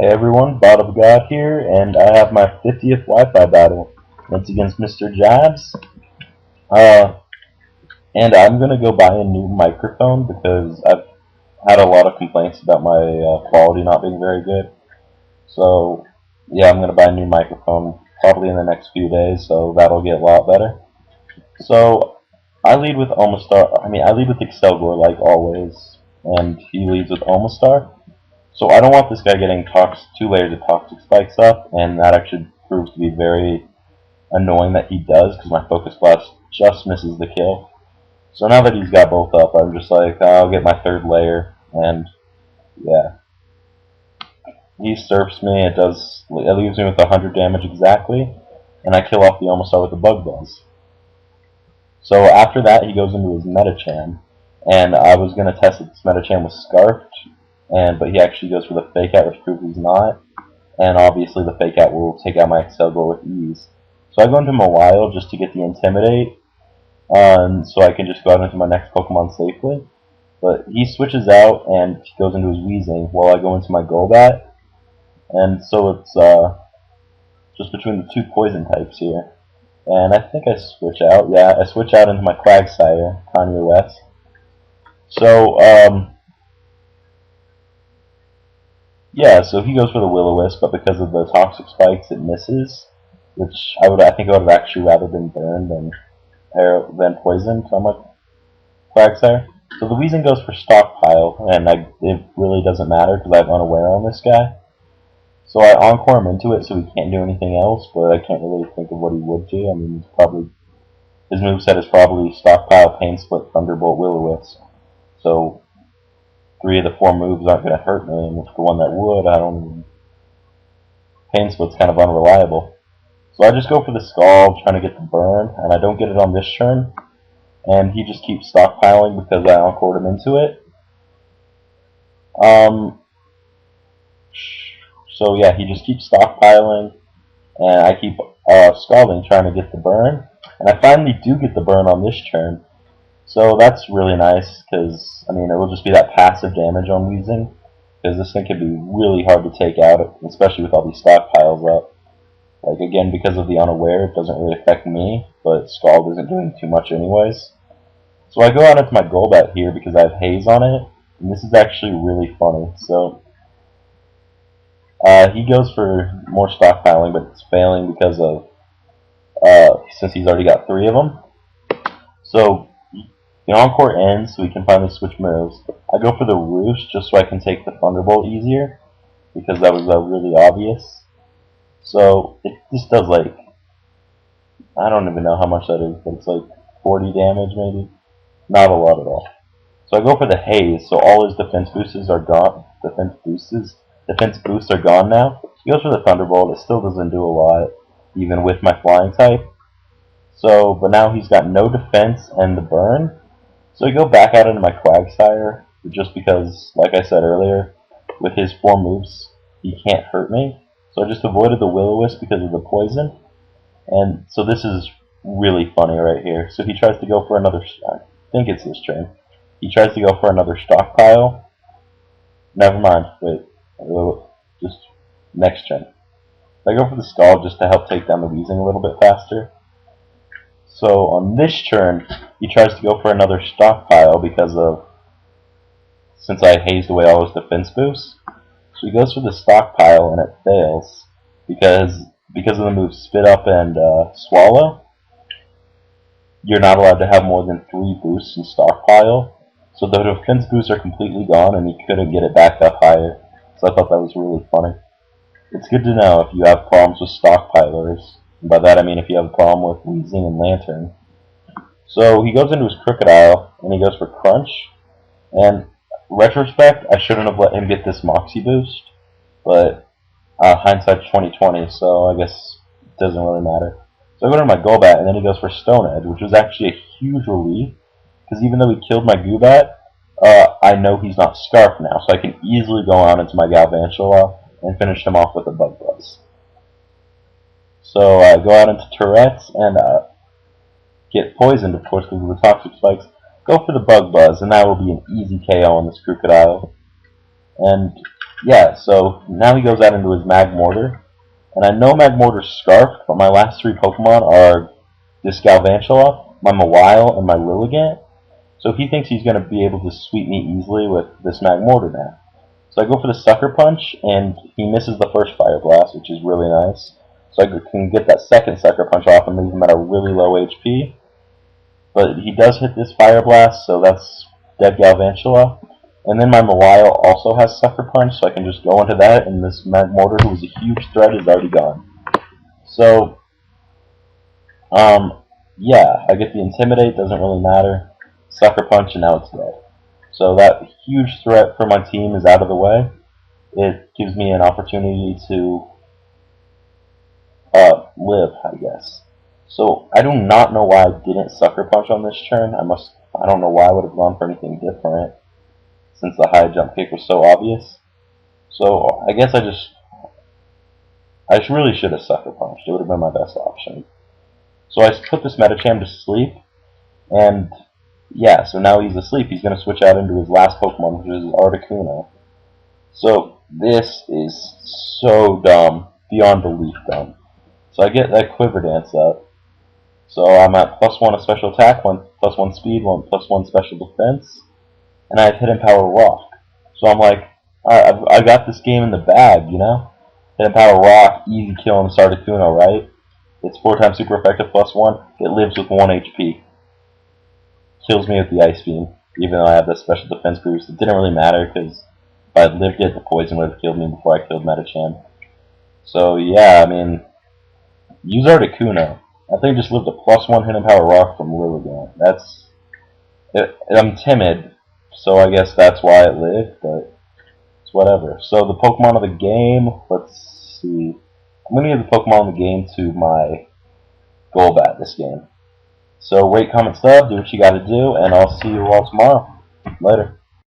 Hey everyone, Bot of God here, and I have my 50th Wi-Fi battle. It's against MrJabs. Uh, and I'm gonna go buy a new microphone because I've had a lot of complaints about my quality not being very good. So, yeah, I'm gonna buy a new microphone probably in the next few days, so that'll get a lot better. So, I lead with I lead with Excelgor like always, and he leads with Omastar. So I don't want this guy getting 2 layers of toxic spikes up, and that actually proves to be very annoying that he does, because my focus blast just misses the kill. So now that he's got both up, I'm just like, I'll get my 3rd layer, and yeah. He surfs me, it leaves me with 100 damage exactly, and I kill off the Omastar with a Bug Buzz. So after that, he goes into his Metacham, and I was going to test if this Metacham was Scarfed, but he actually goes for the Fake Out, which proves he's not. And obviously the Fake Out will take out my Excelgor with ease. So I go into Mawile just to get the Intimidate, so I can just go out into my next Pokemon safely. But he switches out and goes into his Weezing while I go into my Golbat. And so it's just between the 2 poison types here. And I think I switch out. Yeah, I switch out into my Quagsire, Kanye West. So, yeah, so he goes for the Will-O-Wisp, but because of the toxic spikes, it misses, which I think I would have actually rather been burned than poisoned on my Quagsire. So the Weezing goes for Stockpile, and it really doesn't matter because I have Unaware on this guy. So I Encore him into it so he can't do anything else, but I can't really think of what he would do. I mean, his moveset is probably Stockpile, Pain Split, Thunderbolt, Will-O-Wisp. So 3 of the 4 moves aren't going to hurt me, and if the one that would, I don't even... Pain Split's kind of unreliable. So I just go for the Scald, trying to get the burn, and I don't get it on this turn. And he just keeps stockpiling because I encored him into it. So yeah, he just keeps stockpiling, and I keep Scalding, trying to get the burn. And I finally do get the burn on this turn. So that's really nice, because, I mean, it will just be that passive damage on Weezing, because this thing can be really hard to take out, especially with all these stockpiles up. Like, again, because of the Unaware, it doesn't really affect me, but Scald isn't doing too much anyways. So I go out into my Golbat here because I have Haze on it, and this is actually really funny. So he goes for more stockpiling, but it's failing because of, since he's already got 3 of them. So the Encore ends, so we can finally switch moves. I go for the Roost just so I can take the Thunderbolt easier, because that was really obvious. So it just does like, I don't even know how much that is, but it's like 40 damage maybe. Not a lot at all. So I go for the Haze, so all his defense boosts are gone. Defense boosts are gone now. He goes for the Thunderbolt. It still doesn't do a lot, even with my Flying type. So, but now he's got no defense and the burn. So I go back out into my Quagsire, just because, like I said earlier, with his 4 moves, he can't hurt me. So I just avoided the Will-O-Wisp because of the poison. And so this is really funny right here. So he tries to go for another, I think it's this turn. He tries to go for another stockpile. Never mind, wait, just next turn. I go for the Scald just to help take down the Weezing a little bit faster. So on this turn, he tries to go for another stockpile because of, since I hazed away all his defense boosts. So he goes for the stockpile and it fails because of the move Spit Up and Swallow. You're not allowed to have more than 3 boosts in stockpile. So the defense boosts are completely gone and he couldn't get it back up higher. So I thought that was really funny. It's good to know if you have problems with stockpilers. And by that I mean if you have a problem with Weezing and Lantern. So he goes into his Crocodile and he goes for Crunch. And retrospect, I shouldn't have let him get this Moxie boost. But hindsight's 2020, so I guess it doesn't really matter. So I go to my Golbat and then he goes for Stone Edge, which was actually a huge relief. Because even though he killed my Goobat, I know he's not Scarf now, so I can easily go on into my Galvantula and finish him off with a Bug Buzz. So I go out into Tourette's and get poisoned, of course, because of the toxic spikes. Go for the Bug Buzz, and that will be an easy KO on this Crocodile. And yeah, so now he goes out into his Magmortar. And I know Magmortar's Scarfed, but my last three Pokemon are this Galvantula, my Mawile, and my Lilligant. So he thinks he's going to be able to sweep me easily with this Magmortar now. So I go for the Sucker Punch, and he misses the first Fire Blast, which is really nice. So I can get that second Sucker Punch off and leave him at a really low HP. But he does hit this Fire Blast, so that's dead Galvantula. And then my Mawile also has Sucker Punch, so I can just go into that, and this Magmortar, who was a huge threat, is already gone. So, yeah, I get the Intimidate, doesn't really matter. Sucker Punch, and now it's dead. So that huge threat for my team is out of the way. It gives me an opportunity to live, I guess. So I do not know why I didn't Sucker Punch on this turn. I don't know why I would have gone for anything different, since the high jump kick was so obvious. So I guess I really should have Sucker Punched. It would have been my best option. So I put this Medicham to sleep, and yeah, so now he's asleep. He's going to switch out into his last Pokemon, which is Articuno. So this is so dumb, beyond belief dumb. So I get that Quiver Dance up. So I'm at +1 special attack, +1 speed, +1 special defense, and I have Hidden Power Rock. So I'm like, alright, I got this game in the bag, you know? Hidden Power Rock, easy kill on this Articuno, right? It's 4 times super effective +1. It lives with 1 HP. Kills me with the Ice Beam, even though I have the special defense boost. It didn't really matter, because if I had lived it, the poison would have killed me before I killed Medicham. So yeah, I mean, use Articuno. I think just lived a +1 Hidden Power Rock from Lilligant. I'm timid, so I guess that's why it lived, but it's whatever. So the Pokemon of the game, let's see. I'm going to give the Pokemon of the game to my Golbat this game. So rate, comment, sub, do what you gotta do, and I'll see you all tomorrow. Later.